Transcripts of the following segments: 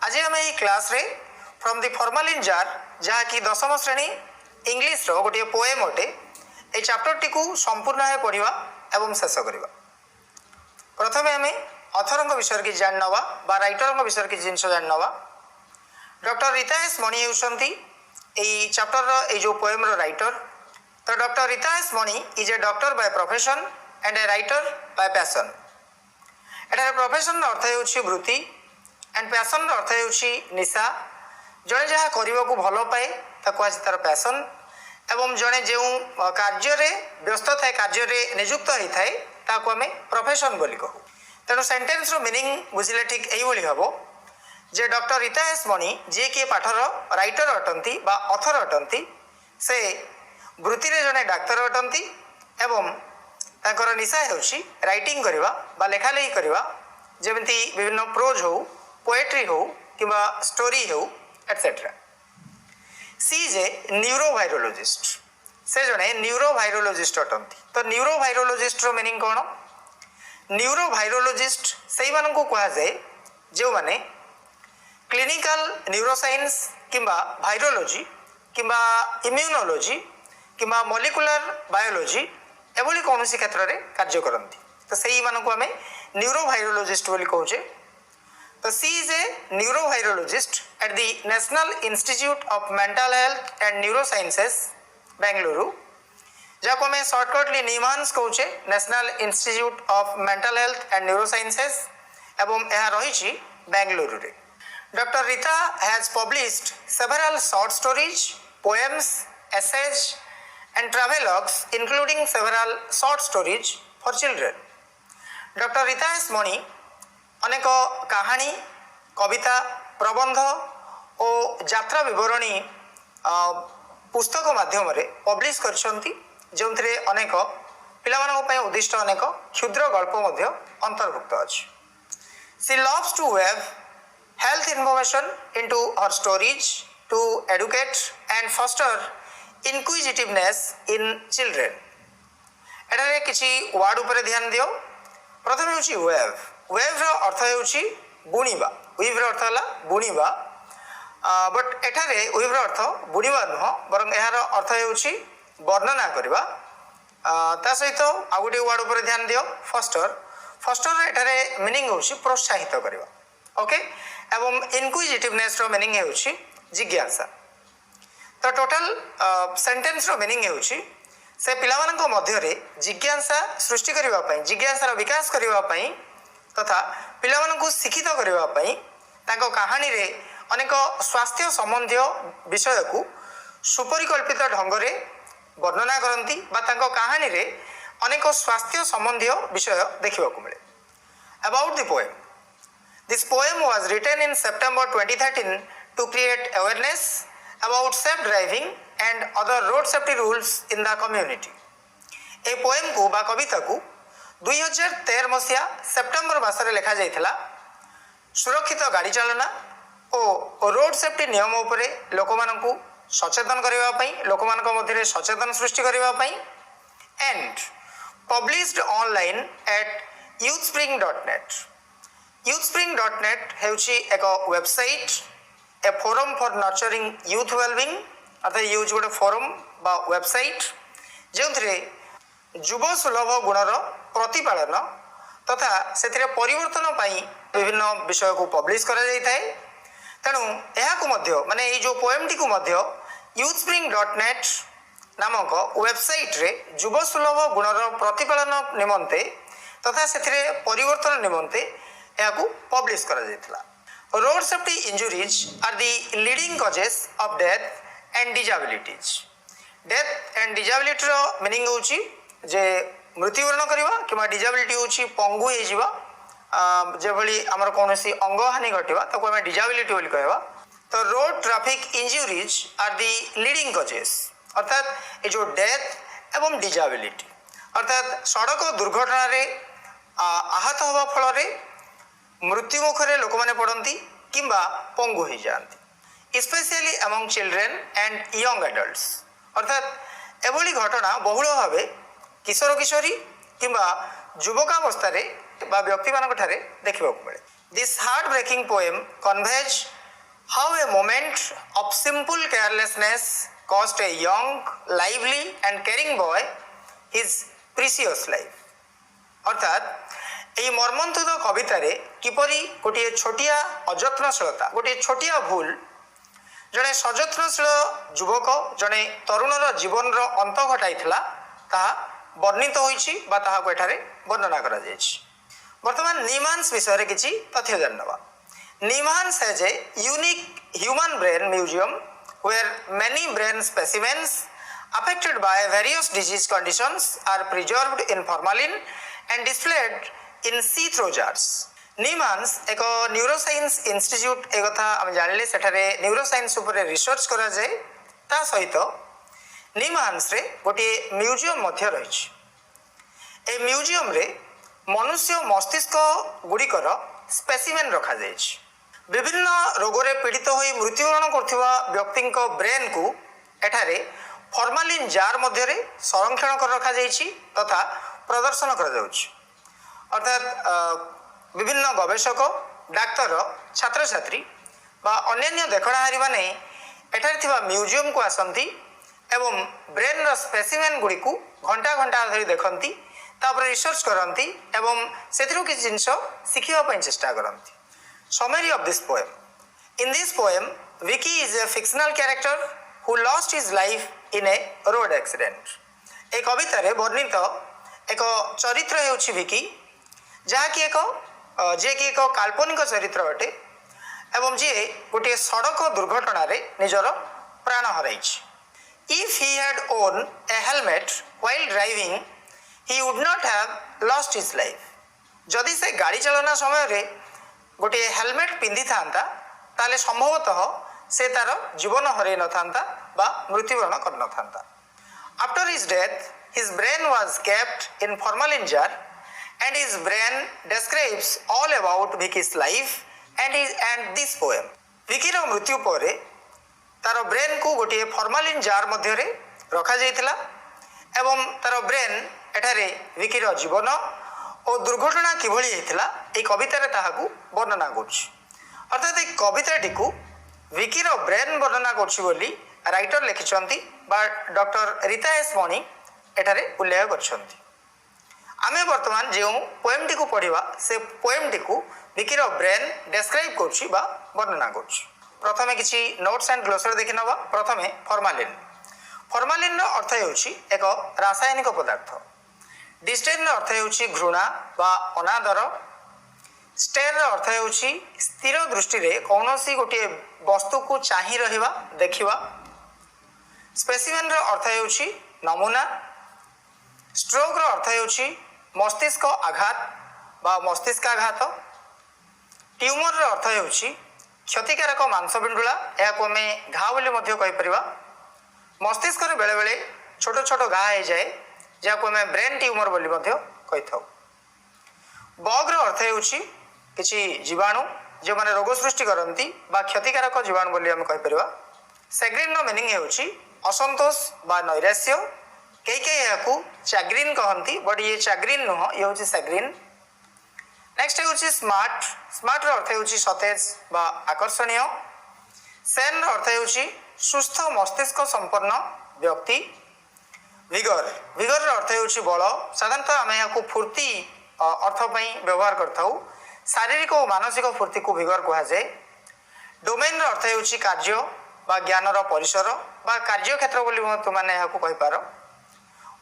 आज आम यही क्लास रे from the formal in jar जहाँकि दशम श्रेणी इंग्लिश रो गोटे पोएम अटे ये चैप्टर टी संपूर्ण है पढ़ा एवं शेष करवा। प्रथमे आम अथर विषय कि जान नवा बा राइटर विषय कि जिन जान नवा। डॉक्टर रीता एस मणि होती चैप्टर जो पोएम रो राइटर। तो doctor Rita S Mani is a doctor by profession and a writer by passion. एटार प्रोफेशन अर्थ हो वृत्ति एंड पैशन अर्थ हो निशा। जड़े जहाँ करने को भल पाए आज तार पैशन एवं जड़े जो कार्य व्यस्त थाए कार्य निजुक्त होता है ताको आम प्रोफेशन बोली कहू। तेणु सेंटेंस रो मीनिंग बुझिले ठीक यही हम जे डॉक्टर रीता एस मणि जी कि पाठर राइटर अटंती बा अथर अटंती से वृत्ति रे जड़े डाक्तर अटंती एवं तांकर निशा होउछि राइटिंग करवा बा लेखालेखी करवा जेमती विभिन्न प्रोज हो पोएट्री हो किंबा स्टोरी हो एटसेट्रा। C is a न्यूरोवायरोलॉजिस्ट। से जड़े न्यूरोवायरोलॉजिस्ट अटंती। तो न्यूरोवायरोलॉजिस्ट रो मीनिंग कौन? न्यूरोवायरोलॉजिस्ट से मानू कह जाए जो माने क्लिनिकल न्यूरोसाइंस किंबा वायरोलॉजी किंबा इम्यूनोलॉजी किंबा मॉलिक्यूलर बायोलॉजी एभली कौन क्षेत्र में कार्य करती। तो से मानू आम न्यूरोवायरोलॉजिस्ट बोली कहूचे। तो she is a neurovirologist at the National Institute of Mental Health and Neurosciences Bengaluru, जहाँ आम सर्टकटली निमांस कहूचे National Institute of Mental Health and Neurosciences एवं यह रही बेंगलुरु रे। Doctor Rita has published several short stories, poems, essays and travelogues including several short stories for children. Doctor Rita S Mani अनेक कहानी, कविता, प्रबंध और यात्रा विवरणी पुस्तक माध्यम पब्लिश करछंती जो अनेक पिलामानक उद्दिष्ट अनेक क्षुद्र गल्प मध्य अंतर्भुक्त अछि। She loves to weave health information into her stories to educate and foster inquisitiveness in children. एटारे किछि वर्ड उपर ध्यान दियो। प्रथम होछि वेव। वेव रो अर्थ होछि बुणीबा। वेव रो अर्थ हला बुणीबा, बट एठारे वेव रो अर्थ बुणीबा नुह बरং एहार अर्थ होछि वर्णना करबा। ता सहित आ गुटे वर्ड उपर ध्यान दियो फॉस्टर। फॉस्टर एठारे मीनिंग होछि प्रोत्साहित करबा। ओके, एवं इनक्विजिटिवनेस रो मीनिंग होछि जिज्ञासा। तो टोटल सेंटेंस रो मीनिंग होछि से पिलामानक मध्यरे जिज्ञासा सृष्टि करिवा पई, जिज्ञासार विकास करिवा पई तथा पिलामानक शिक्षित करिवा पई तांको कहानी रे अनेक स्वास्थ्य संबंधी विषय को सुपरिकल्पित ढंग रे वर्णना करंती बा तांको कहानी रे अनेक स्वास्थ्य संबंधी विषय देखिबा को मिले। About the poem. This poem was written in September 2013 to create awareness about safe driving and other road safety rules in the community. A poem को बा कविता को 2013 मसीहा सेप्टेम्बर मासरे लिखा जाइथिला। सुरक्षित गाड़ी चालना और रोड सेफ्टी नियम उपरे लोकमानकु सचेतन करिवा पई, लोकमानक मध्यरे सचेतन सृष्टि करिवा पई and published online at youthspring.net. youthspring.net हेउछि एक website, A forum for nurturing youth wellbeing अर्थात यूज गोटे फोरम बा वेबसाइट जो युव सुलभ गुणर प्रतिपालन तथा से परिवर्तन पाई विभिन्न विषय को पब्लिश करा जाय थाए। तेणु यहाँ माने ये जो पोएम टी को youthspring.net नामक वेबसाइट रे युव सुलभ गुणर प्रतिपालन निमंते तथा से परिवर्तन निमंते यहाँ पब्लिश करा जायथिला। Road safety injuries are the leading causes of death and disabilities. Death and disability रो मीनिंग होची जे मृत्युवरण करवा किमा डिजाबिलिटी होची पंगु हे जीवा जे भली हमर कोनोसी अंग हानि घटिवा ताको हम डिजाबिलिटी बोली कहवा। तो road traffic injuries are the leading causes अर्थात ये जो डेथ एवं डिजाबिलिटी अर्थात सड़क दुर्घटना रे आहत होबा फल रे मृत्यु मुखरे लोक माने पड़ती किंबा पंगु हो जाती, specially among children and young adults. अर्थात एभली घटना बहुल भाव किशोर किशोरी किंबा युवकावस्था व्यक्ति मान देखा मिले। This heart breaking poem conveys How a moment of simple carelessness cost a young, lively and caring boy his precious life. अर्थात এই মর্মন্তুদ কবিতারে কিপরি গোটিয়ে ছোটিয়া অযত্নশীলতা গোটিয়ে ছোটিয়া ভুল জনে সযত্নশীল যুবক জনে তরুণর জীবনর অন্ত ঘটাইছিলা তাহা বর্ণিত হয়েছি বা তাহাকে এখানে বর্ণনা করা যাইছি। বর্তমান নিমান্স বিষয়ে কিছু তথ্য জানিবা। NIMHANS has a unique human brain museum where many brain specimens affected by various disease conditions are preserved in formalin and displayed in see-through jars. NIMHANS एक न्यूरोसाइंस इंस्टीट्यूट ए कथा आम जानिले सेठारे न्यूरोसाइंस उपरे रिसर्च करा जाए ता सहित निमांस रे गोटे म्यूजियम मध्य रही। ए म्यूजियम रे मनुष्य मस्तिष्क गुड़िकर स्पेसिमेन रखा जाए। विभिन्न रोगरे पीड़ित हो मृत्युवरण करथिबा व्यक्ति ब्रेन को एठारे फॉर्मालिन जार मध्य संरक्षण कर रखा जाइछि तथा प्रदर्शन करा जाउछि। अर्थात विभिन्न गवेषक डाक्तर छात्र छात्री बा अन्य देखणाहारी माने एठारे थिबा म्यूजियम को आसंती एवं ब्रेन रो स्पेसिमेन गुडी को घंटा घंटा धरि देखंती तापर रिसर्च करंती एवं सेथिरु कि जिंस सिखिबा पई चेष्टा करंती। Summary of this poem. In this poem, Vicky is a fictional character who lost his life in a road accident. ए कविता रे वर्णित एक चरित्र हेउछि विकी जहाँकि एक काल्पनिक चरित्र अटे एवं जे गोटे सड़क दुर्घटना रे निजर प्राण हराइछि। If he had owned a helmet while driving, he would not have lost his life. जदि से गाड़ी चलाना समय रे गोटे हेलमेट पिंधि था ताले संभवतः से तार जीवन हरई न था बा मृत्युवरण कर न था। After his death his brain was kept in formalin jar and his brain describes all about Vicky's life and this poem. विकीर मृत्यु पर तार ब्रेन को गोटे फॉर्मालिन जार मध्य रखा जाइतिला एवं तार ब्रेन एठारे विकीर जीवन और दुर्घटना किभली होइतिला ए कवितार ताहाकू वर्णना करछि। अर्थात ए कविताटी को विकीर ब्रेन वर्णना करछि बोली राइटर लिखिछंती बा डॉक्टर रीता एस मणि एठारे उल्लेख करछंती। आमे वर्तमान जे पोएमटी को पढ़िबा से पोएमटी को विकीर ब्रेन डिस्क्राइब करछि बा वर्णना करछि। प्रथमे किछि नोट्स एंड ग्लोसरी देखि नबा। प्रथमे फॉर्मालिन। फॉर्मालिन रो अर्थ हेउछि एक रासायनिक पदार्थ। डिस्टेन अर्थ हेउछि घृणा बा अनादर। स्टेर अर्थ हेउछि स्थिर दृष्टि रे कौनसी गोटे वस्तु को चाहि रहिबा देखिबा। स्पेसिमेन रो अर्थ हेउछि नमूना। स्ट्रोक रो अर्थ हेउछि मस्तिष्क आघात बा मस्तिष्काघात। ट्यूमर रो अर्थ हेउछि क्षतिकारक मांसपिंडुला याको आमे घा बोली मध्य कहि परिबा। मस्तिष्क रे बेले बेले छोट छोट घा हे जाए जहाँ आम ब्रेन ट्यूमर बोली कही था। बग अर्थ हेउछि किछि जीवाणु जो माने रोग सृष्टि करती बा क्षतिकारक जीवाणु बोली आम कहि परिबा। सैग्रीन नो मीनिंग हेउछि असंतोष बा नैराश्य। कई याकू चैग्रीन कहती बट ये चैग्रीन नुह ये होछि सैग्रीन। नेक्स्ट हेउछि स्मार्ट। स्मार्ट रो अर्थ हेउछि सतेज बा आकर्षणीय। सेन रो अर्थ हेउछि सुस्थ मस्तिष्क संपन्न व्यक्ति। विगर। विगर अर्थ हेउछि बल। साधारणतः आम यहाँ फूर्ति अर्थ व्यवहार करथाउ। शारीरिक और मानसिक फूर्ति को विगर कहा जाए। डोमेन अर्थ हेउछि कार्य बा ज्ञानर परिसर बा कार्य क्षेत्र बोली तुमने यहाँ कहि पार।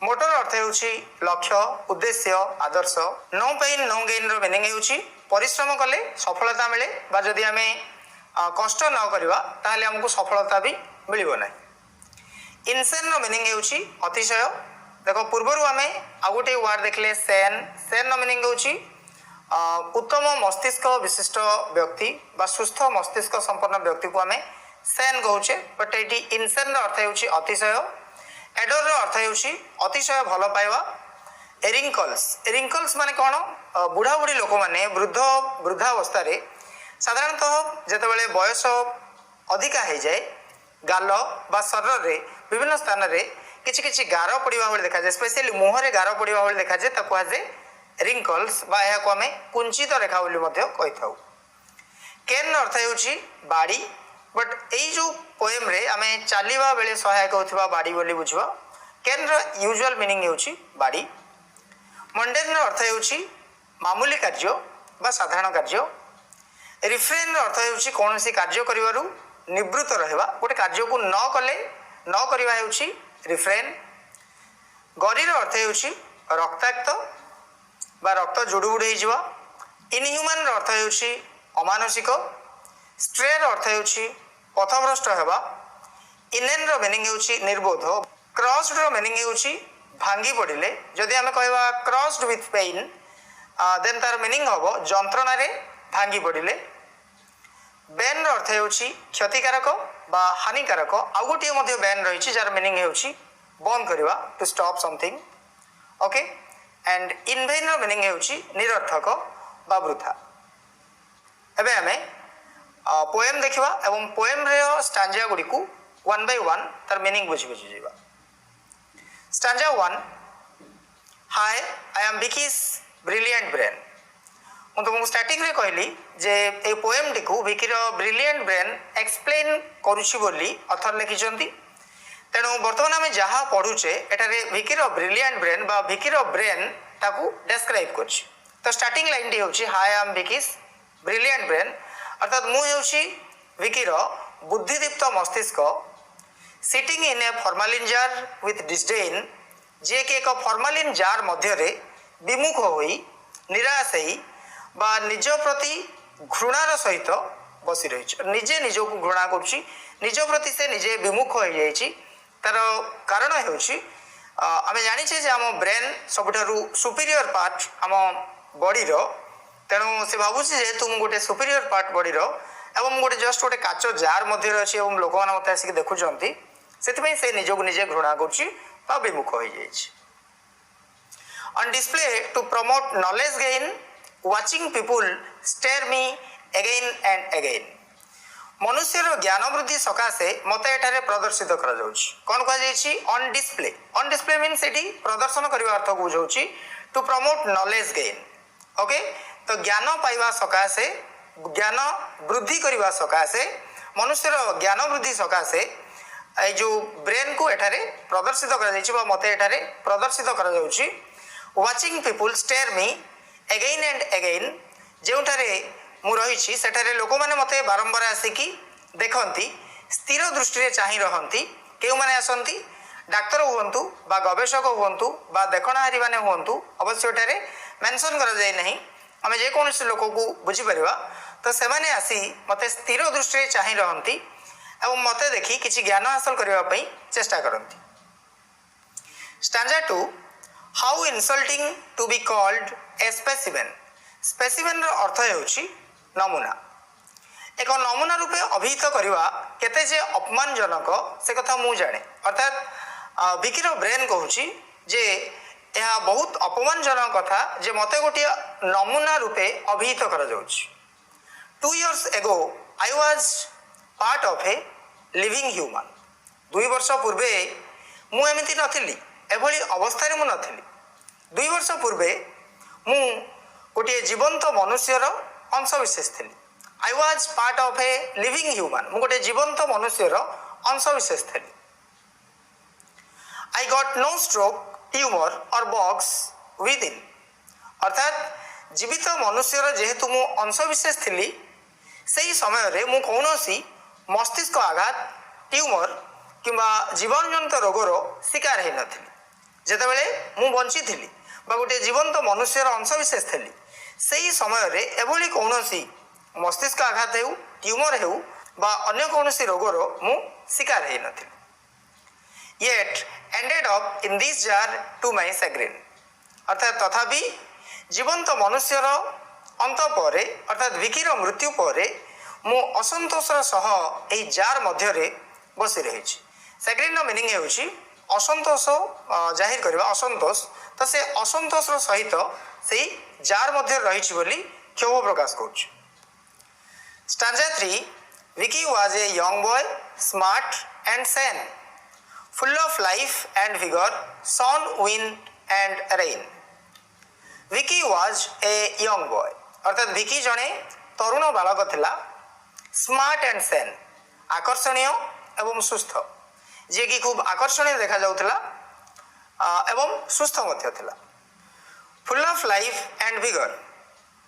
मोटर अर्थ हेउछि लक्ष्य उद्देश्य आदर्श। नो पेन नो गेन रो मीनिंग हेउछि परिश्रम कले सफलता मिले बा जदि आमे कष्ट न करबा ताहले हमको सफलता भी मिलिबो नाही। इनसेन नो मीनिंग हेउछि अतिशय। देखो पूर्वर आमे आ गोटे वार्ड देखले सेन। सेन नो मीनिंग हेउछि उत्तम मस्तिष्क विशिष्ट व्यक्ति बा सुस्थ मस्तिष्क संपन्न व्यक्ति को आमे सेन कहूचे बट एटी इनसेन रो अर्थ हेउछि अतिशय। एडोर रो अर्थ हेउछि अतिशय भल पाइबा। रिंकल्स। रिंकल्स माने कोन बुढ़ा बुढ़ी लोक माने वृद्धावस्था रे साधारणतः जेतेबेले बयस अधिका हो जाए गाल बा शरीर रे विभिन्न स्थान रे किछि किछि गार पड़िबा होले देखा जाए। स्पेशली मुह रे गार पड़िबा होले देखा जाए ताको आज रिंकल्स बा या को हमें कुंचित रेखा बोली मध्य कहि थाउ। केन अर्थ हेउछि बाड़ी बट यही जो पोएम रे आम चलवा बेले सहायक होता बाड़ी बोली बुझा कैन यूजुअल मीनिंग होची बाड़ी मंडेन अर्थ होची मामूली कार्य बा साधारण कार्य रिफ्रेन अर्थ होची कौन सी कार्य करिवारु निवृत्त रहबा गोटे कार्य को न कले न करिवा होची रिफ्रेन गरीर अर्थ होची रक्ताक्त बा रक्त जुड़ुबुड़ हो इनह्यूमान अर्थ होची अमानसिक स्ट्रेर अर्थ होची पथभ्रष्ट हेबा इनेन रो मीनिंग होची निर्बोध क्रॉस्ड रो मीनिंग होची भांगी पड़िले जदि आमे कहबा क्रॉस्ड विथ पेन देन तार मीनिंग हबो जंत्रणा रे भांगी पड़िले बेन रो अर्थ होची क्षतिकारक बा हानिकारक आउ गोटे मध्ये बेन रहिछि जार मीनिंग होची बंद करबा to stop something okay and in vain रो मीनिंग होची निरर्थक बा वृथा एबे आमे पोएम देखिबा एवं पोएम रे स्टांजा गुडी को वन बाय वन तार मीनिंग बुझी बुझी जीवा stanza 1 hi I am Vicky's brilliant brain ମୁଁ तुमको स्टार्टिंग रे कहली जे ए पोएम टी को विकीर ब्रिलियंट ब्रेन एक्सप्लेन करूची बोली ऑथर लिखिचंती तेणु वर्तमान आम जहाँ पढ़ुचे एटारे विकीर ब्रिलियंट ब्रेन बा विकीर ब्रेन ताकू डेस्क्राइब करछि तो स्टार्टिंग लाइन टी होची hi I am Vicky's brilliant brain अर्थात मु होची विकीर बुद्धिदीप्त मस्तिष्क sitting in a formalin jar with disdain जे कि एक फॉर्मालिन जार मध्य विमुख होई निराश होई बा निज प्रति घृणार सहित बसी रही निजे निज को घृणा करुच्ची निज प्रति से निजे विमुख हो जाइए तार कारण आम जाचे आम ब्रेन सबुठारु सुपीरियर पार्ट आम बॉडी रो तेणु से भावुची जेहेतु मु गोटे सुपीरियर पार्ट बॉडी रो एवं गोटे जस्ट गोटे काच जार मध्य अच्छी और लोक मैंने मत आसिक देखुंत से निजक निजे घृणा कर विमुख हो जाइए on display to promote knowledge gain watching people stare me again and again मनुष्यर ज्ञान वृद्धि सकाशे मत एठारे प्रदर्शित करा जाउछि कोन कहा जाइछि ऑन डिस्प्ले मीन्स एठी प्रदर्शन करबा अर्थ को बुझाउछि to promote knowledge gain okay तो ज्ञान पाइबा सकाशे ज्ञान वृद्धि करबा सकाशे मनुष्यर ज्ञान वृद्धि सकाशे ए जो ब्रेन को एठारे प्रदर्शित करा जाइछि बा मत एठारे प्रदर्शित करा जाउछि watching people stare me again and again जोठारे मु रही सेठारे लोक मैंने मत बारंबार आसिकी देखती स्थिर दृष्टि चाह रहती क्यों मैंने आसती डाक्तर हुंतु बा गवेषक हुंतु बा देखणाहारी मैंने हुंतु अवश्य एठारे मेंशन करा जाए नहीं आम जेकोसी लोक को बुझीपर तो से मैंने आसी मत स्थिर दृष्टि चाह रहती और मत देखी किसी ज्ञान हासिल करने चेष्टा करती stanza 2 how insulting to be called a specimen specimen अर्थ होछि नमूना एक नमूना रूपे अभिहित करवा केते जे अपमानजनक से कथा मु जाने अर्थात विकीर ब्रेन कहूँ जे यह बहुत अपमानजनक कथा जे मते गोटे नमूना रूपे अभिहित करा जाउछि 2 years ago I was part of a living human 2 वर्ष पूर्वे मु एमिति नथिली एभली अवस्था मु नथिली 2 वर्ष पूर्वे मु गोटे जीवंत मनुष्यर अंशविशेष थी I was part of a living human मु गोटे जीवंत मनुष्यर अंशविशेष थी I got no stroke tumour or box within अर्थात जीवित मनुष्यर जेहेतु मु अंशविशेष थी से समय रे मु कौनसी मस्तिष्क आघात ट्यूमर किंबा जीवनजनित रोगर शिकार हो नथिली जेतेबेले मु बंची थी बा गोटे जीवंत मनुष्यर अंशविशेष थी से समय रे एभली कौनसी मस्तिष्क आघात हो ट्यूमर हो बा अन्य कौनसी रोगर मु शिकार हो नथिली yet ended up in this jar to my chagrin अर्थात तथापि जीवंत मनुष्यर अंत पर अर्थात विकीर मृत्यु पर मु असंतोषर सह एही जार मध्य रे बसी रही सैग्रेन मीनिंग होछि असंतोष जाहिर करबा असंतोष तो से असंतोषर सहित से जार मध्य रही बोली क्षोभ प्रकाश करुच्छ stanza 3 Vicky was a young boy smart and sane full of life and vigour sun wind and rain Vicky was a young boy अर्थात विकी जने तरुण बालक थिला स्मार्ट एंड सैन आकर्षणीय एवं सुस्थ जे कि खूब आकर्षणीय देखा जाउथला एवं सुस्थ मध्य थिला full of life and vigour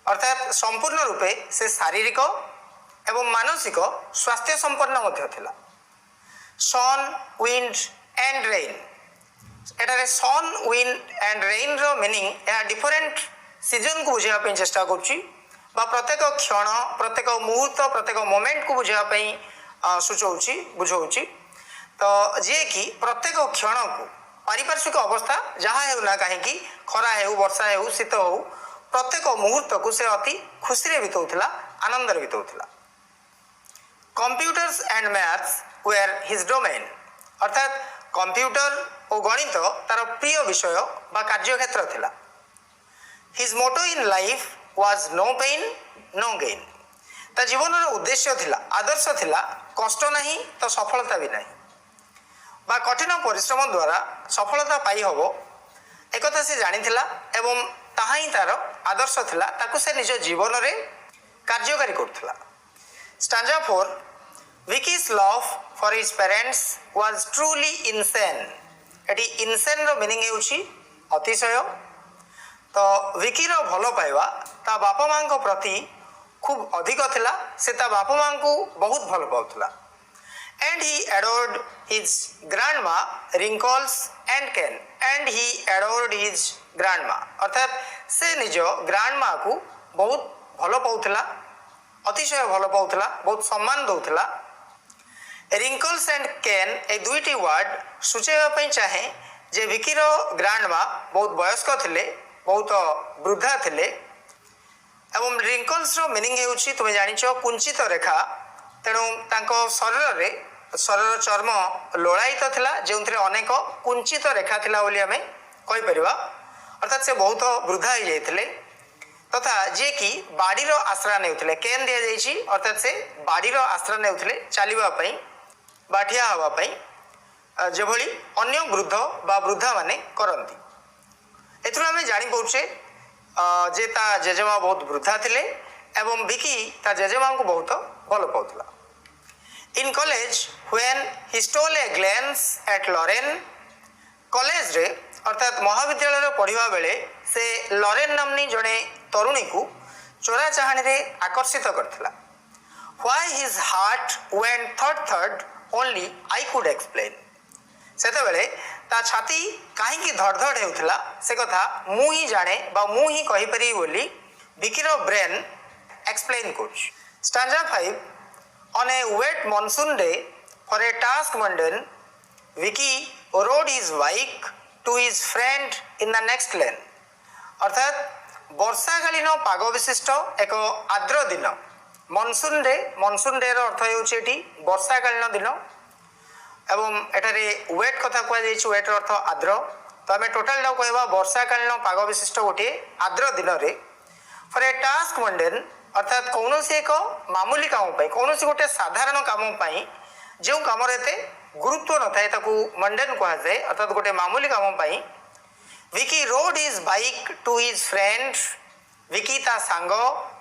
अर्थात संपूर्ण रूपे से शारीरिक एवं मानसिक स्वास्थ्य संपन्न मध्य थिला सन विंड एंड रेन एटारे सन विंड एंड रेन रो मीनिंग या डिफरेंट सीजन को बुझाइबा पई चेष्टा करूची बा प्रत्येक क्षण प्रत्येक मुहूर्त प्रत्येक मोमेंट को बुझाइबा सूचौची बुझौची तो जे कि प्रत्येक क्षण को पारिपार्श्विक अवस्था जहाँ हेउ ना कहीं खरा हेउ वर्षा हेउ शीत हो प्रत्येक मुहूर्त को से अति खुशी रे बिताउथला आनंद बिताउथला computers and maths were his domain अर्थात कंप्यूटर और गणित तार प्रिय विषय बा कार्यक्षेत्र थिला his motto in life was no pain no gain ता जीवन उद्देश्य थिला आदर्श थिला कष्ट नहीं तो सफलता भी नहीं बा कठिन परिश्रम द्वारा सफलता पाई हबो एकथा से जानिथिला एवं ताहा ही तार आदर्श थिला ताकु से निज जीवन रे कार्यकारी करथिला stanza 4 Vicky's love for his parents was truly insane एटी इनसेन रो मीनिंग हेउची अतिशय तो विकी रो भलो पाइबा ता बापा मां को प्रति खूब अधिक थिला से ता बापा मां को बहुत भलो पाउथला and he adored his grandma wrinkles and Ken and he adored his grandma अर्थात से निज ग्रांडमा को बहुत भलो पाउथला अतिशय भलो पाउथला बहुत सम्मान दउथला wrinkles and Ken ए दुईटी वर्ड सूचेबा पई चाहे जे विकीरो ग्रांडमा बहुत वयस्क थिले बहुत वृद्धा थिले एवं wrinkles रो मीनिंग हेउची तुमे जानिचो कुंचित रेखा तेणु तांको शरीर चर्म लोड़ायित थिला जोंथरे अनेक कुंचित रेखा थिला बोली आमे कहि परिबा अर्थात से बहुत वृद्धा हो जाइथिले तथा जे कि बाड़ीर आश्रय नेउथिले केन दिया जाइछि अर्थात से बाड़ीर आश्रय नेउथिले चालिबा पई बाठिया हवा पई जेभली अन्य वृद्ध बा वृद्धा माने करंती एथुर आमे जानि पउछे जे ता जेजेमा बहुत वृद्धा थिले एवं विकी ता जेजेमा को बहुत भलो पाउथला in college when he stole a glance at Lauren college रे अर्थात महाविद्यालय पढ़िबा बेले से लॉरेन नामनी जड़े तरुणी को चोरा चाहानी रे आकर्षित करथिला why his heart went third third only I could explain सेते बेले ता छाती काहे की धड़धड़ हेउथिला से कथा मु ही जाने बा मु ही कहि परि बोली विकीरो ब्रेन एक्सप्लेन कुछ stanza 5 On a wet monsoon day for a task mundane, Vicky rode his bike to his friend in the next lane. अर्थात वर्षाकालीन पाग विशिष्ट एक आर्द्र दिन मनसून डे अर्थ होती वर्षाकालीन दिन एवं एठारे वेट कथा कह वेट अर्थ आर्द्र तो आम टोटाल कहवा वर्षाकालीन पाग विशिष्ट गोटे आर्द्र दिन में फॉर ए टास्क मंडेन अर्थात कौन एक मामूली काम कौन गोटे साधारण कम जो कम एत गुरुत्व न थाए मंडेन कहुए अर्थात गोटे मामूली कम Vicky rode his bike to his friend Vicky ता सांग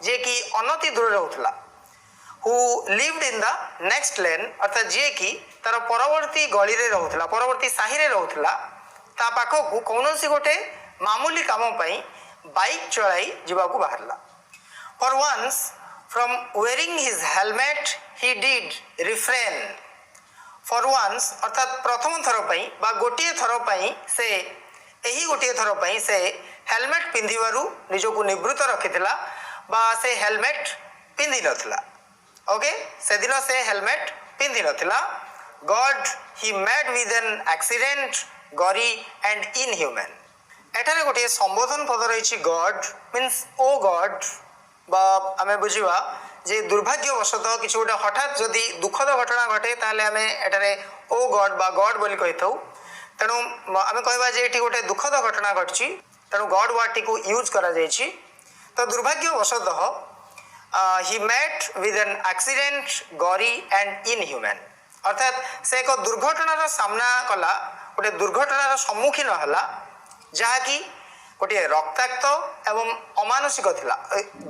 जे कि अनति दूर Rola who lived in the next lane अर्थात जे कि तार परवर्ती गली रे रोला परवर्ती साही रे रोला ता पाखक कौन गोटे मामूली कम बाइक चलाई जीवाकू बाहरला For once, from wearing his helmet, he did refrain. For once, अर्थात प्रथम थर पई बा गोटिए थर पई से एही गोटिए थर पई से हेलमेट पिंधिबारु निजको निवृत्त रखिथिला बा से हेलमेट पिंधि नथिला ओके से दिन से हेलमेट पिंधि नथिला God he made with an accident gory and inhuman एठारे गोटिए संबोधन पद रही गॉड मीन्स ओ गॉड बा आमे बुझिबा जे दुर्भाग्यवशतः किसी गोटे हठात जदि दुखद घटना घटे ताहले आमे एटारे ओ गॉड बा गॉड बोली कहिथौ तेणु आमे कहबा जे एठी गोटे दुखद घटना घटछि तेणु गॉड वर्ड को यूज करा जायछि तो दुर्भाग्यवशतः he met with an accident gory and inhuman अर्थात से एक दुर्घटनार सामना कला गोटे दुर्घटनार सम्मुखीन हला जहाँकि गोटे रक्ताक्त एवं अमानुषिक थिला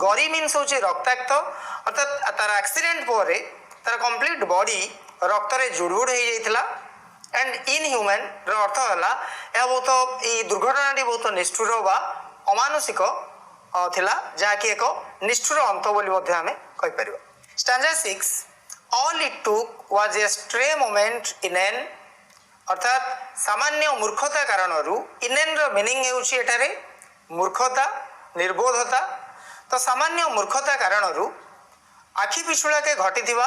गरी मीन्स होची रक्ताक्त अर्थात तार एक्सीडेंट पर तार कंप्लीट बॉडी रक्त रे जुड़बुड़ हो जाइथिला एंड इनह्यूमन रो अर्थ होला या बहुत ई दुर्घटनाटी बहुत निष्ठुर बा अमानुषिक थिला जहाँकि एक निष्ठुर अंत बोली मध्य आमे कहि परिबा। Stanza 6 all it took was a stray moment in an अर्थात सामान्य मूर्खता कारणरू इनेन रो मीनिंग हेउछि एटारे मूर्खता निर्बोधता। तो सामान्य मूर्खता कारणरू आखि पिछुड़ा के घटिथिबा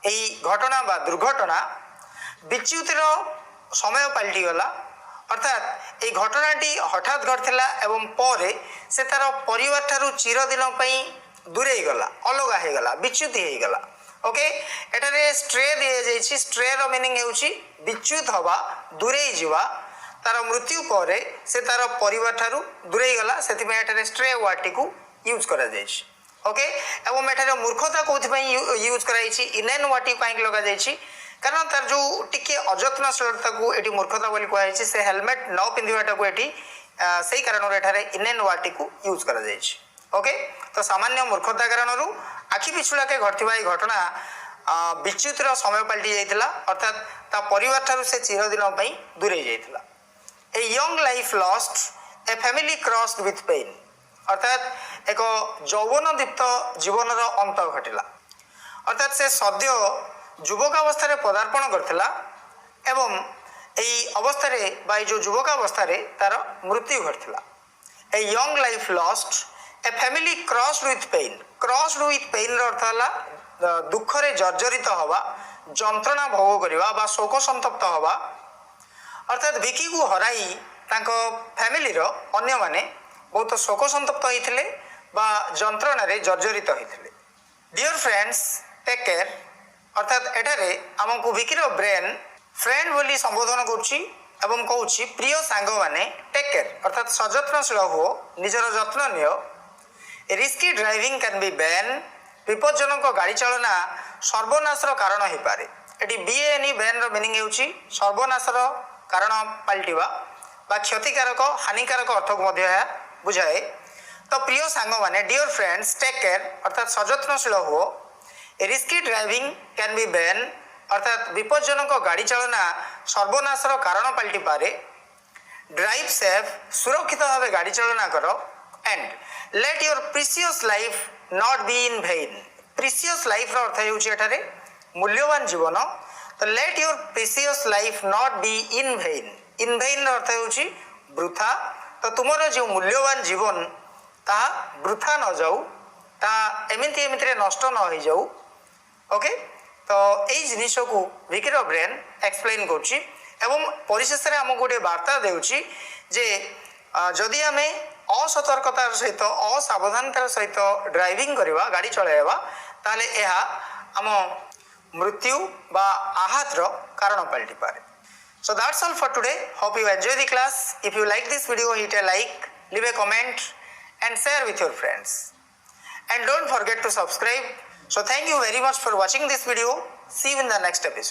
एई घटना बा दुर्घटना विच्युतिर समय पलटि गला अर्थात ये घटनाटी हठात घटला एवं पर से तार परिवार ठारू चिरदिन दूरे गला अलग हो गला विच्युत हो गला। ओके एटारे स्ट्रे दिया जाइछि स्ट्रे रो मीनिंग हेउछि विच्युत हवा दूरे जीवा तार मृत्यु पर से तार परिवार ठारू दूरे गला सेति में एटारे स्ट्रे वर्ड को यूज करा जाइछि। ओके एवं एटारे मूर्खता कोथि पई यूज कराइछि इनेन वर्ड को काहे लगा जाइछि कारण तार जो टिके अजत्नशीलता को एटी मूर्खता बोली कहै से हेलमेट न पिंधिबाटा को एटी सही कारण एठारे इनेन वाटी को यूज करा जाइछि। ओके तो सामान्य मूर्खता कारणरू आखि पिछुड़ा के घटथिबा ए घटना विच्युतर समय पलटि जाइथिला अर्थात ता परिवार ठारू से चिरदिन पई दूरे जाइथिला। A young life lost a family crossed with pain अर्थात एक यौवन दीप्त जीवन रो अंत घटिला अर्थात से सद्य युवकावस्था पदार्पण करथिला एवं एई अवस्था बा जो युवकावस्था तार मृत्यु घटिला। A young life lost a family crossed with pain अर्थ है दुख रे जर्जरित हवा जंत्रणा भोग करवा बा शोक संतप्त हवा अर्थात विकी को हराई तांको फैमिली रो अन्य माने बहुत शोक संतप्त होइथिले बा जंत्रणा रे जर्जरित होइथिले। डियर फ्रेंड्स टेक केयर अर्थात एठारे आमको विकिर ब्रेन फ्रेंड बोली संबोधन करुच्ची एवं कहूँ प्रिय सांग माने टेक केयर अर्थात सजत्नशील हो निजर जत्न नियो। Risky driving can be bane विपज्जनक गाड़ी चलना सर्वनाशर कारण हो पारे। एटी बीएनई बैन रो मीनिंग हेउची सर्वनाशर कारण पलटिबा बा क्षतिकारक हानिकारक अर्थ को मध्य बुझाए। तो प्रिय सांग माने डियर फ्रेंड्स टेक केयर अर्थात सजत्नशील हो। Risky driving can be ban अर्थात विपज्जनक गाड़ी चलना सर्वनाशर कारण पलटि पारे। ड्राइव सेफ सुरक्षित भाव गाड़ी चलना करो and let your precious life not be in vain. Precious life अर्थ है मूल्यवान जीवन तो let your precious life not be in vain अर्थ है वृथा। तो तुमर जो मूल्यवान जीवन ता वृथा न जाऊ ता एमती नष्ट न हो जाऊ। ओके तो यही जिनिस को विकिर ब्रेन एक्सप्लेन करुच्ची एवं परिशेष में आमको गोटे वार्ता देउची जे जदि आम असतर्कतार सहित असावधानतार सहित ड्राइविंग करवा गाड़ी चलाइबा ताले यह आम मृत्यु बा आहत कारण पलटि पारे। So that's all for today. Hope you enjoy the class. If you like this video hit A like, leave a comment and share with your friends, and don't forget to subscribe. So thank you very much for watching this video. See you in the next episode.